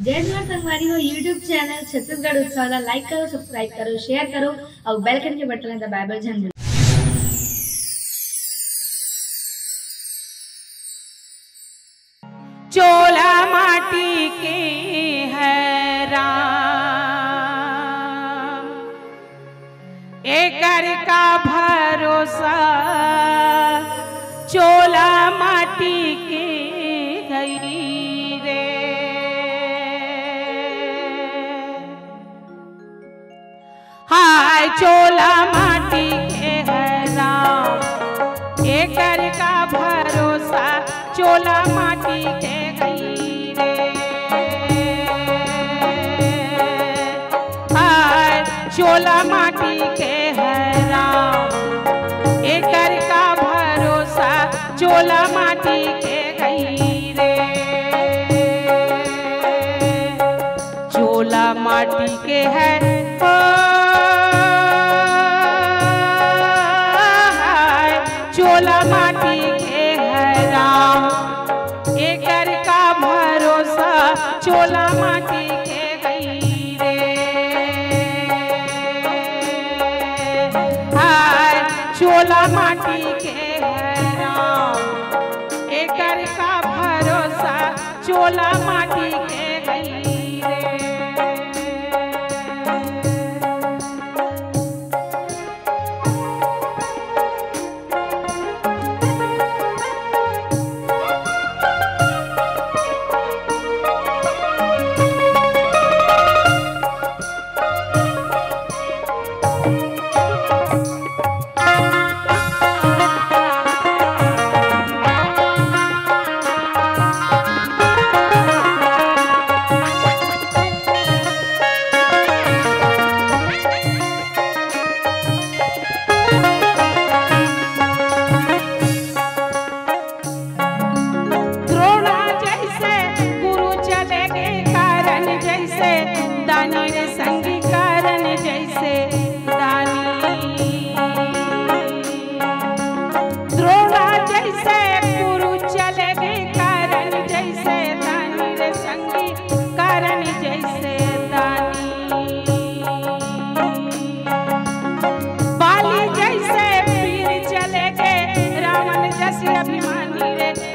जय जोहार संगवारी हो यूट्यूब चैनल छत्तीसगढ़ उत्सव ला लाइक करो, सब्सक्राइब करो, शेयर करो और बेल आइकन के बटन दबाए बर झन। चोला माटी के है राम, एकर का भरोसा चोला माटी के गई रे। हाय चोला माटी के है राम, एकर का भरोसा चोला माटी के गई रे। हाय चोला माटी के है राम, एकर का भरोसा चोला माटी के गई रे। चोला माटी के है चोला माटी के है राम, एकर का भरोसा चोला माटी के गई रे। हाय चोला माटी के है राम, एकर का भरोसा चोला माटी के गई रे।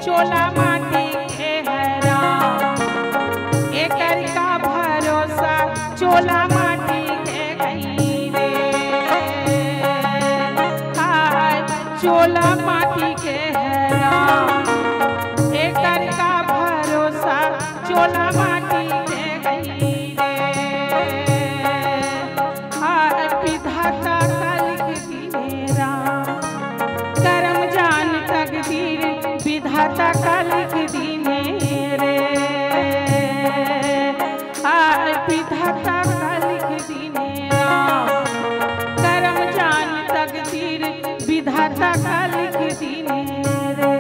चोला माटी के है राम, एकर का भरोसा चोला माटी के गई रे। हाय चोला माटी के है राम, एकर का भरोसा चोला माटी के गई रे। हाय विधाता का लिख दिए राम, करम जान तकदीर विधाता का लिख दीने रे। हाय विधाता का लिख दीने राम, करम जान तकदीर विधाता का लिख दीने रे।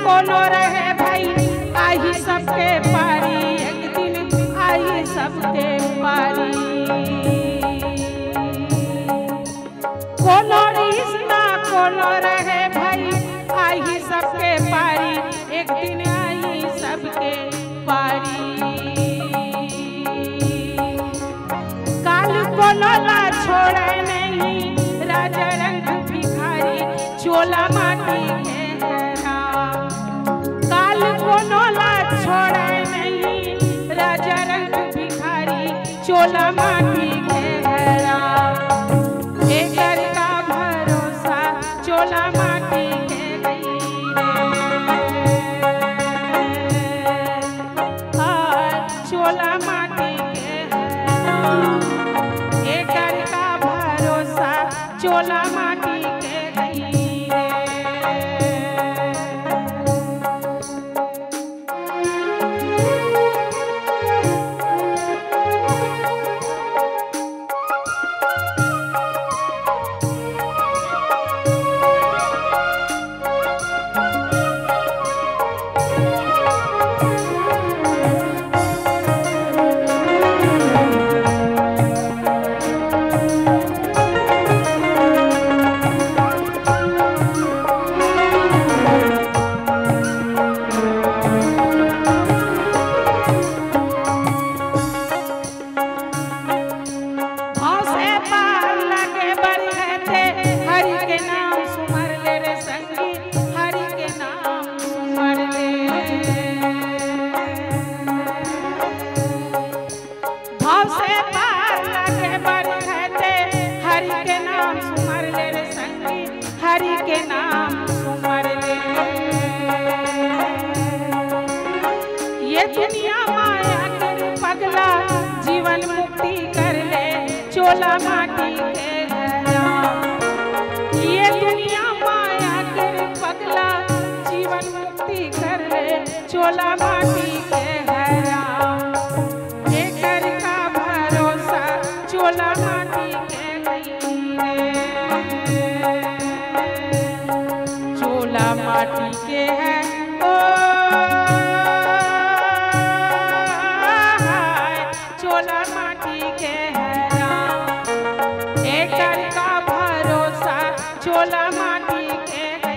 कोनो रहे भाई आई सबके पारी, एक दिन आई सबके पारी। कोनो रीस ना कोनो रहे भाई आई सबके पारी, एक दिन आई सबके पारी। काल कोनो ला छोड़े नहीं राजा रंग भिखारी, चोला माटी के कोनो ला छोड़े नहीं राजा रंग भिखारी, चोला माटी के है राम, एकर का भरोसा चोला माटी के गई रे। चोला माटी के है राम, एकर चोला माटी के गई रे। हरि के नाम सुमर ले। ये दुनिया माया कर पगला जीवन मुक्ति कर ले चोला माटी के राम। ये दुनिया माया कर पगला जीवन मुक्ति कर ले चोला माटी के राम। एकर का भरोसा चोला माटी के चोला माटी के है ओ चोला माटी के है राम। एकर का भरोसा चोला माटी के है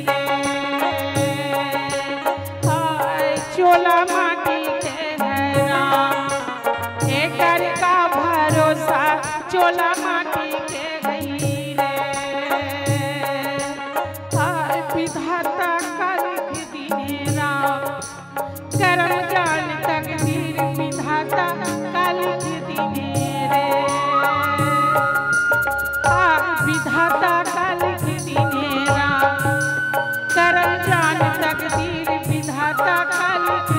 रे। हाय चोला माटी के है राम। एकर का भरोसा चोला माटी के है रे। विधाता का लिख दिने राम करम जान तकदीर विधाता का लिख दिने रे। विधाता का लिख दिने राम करम जान तकदीर विधाता का लिख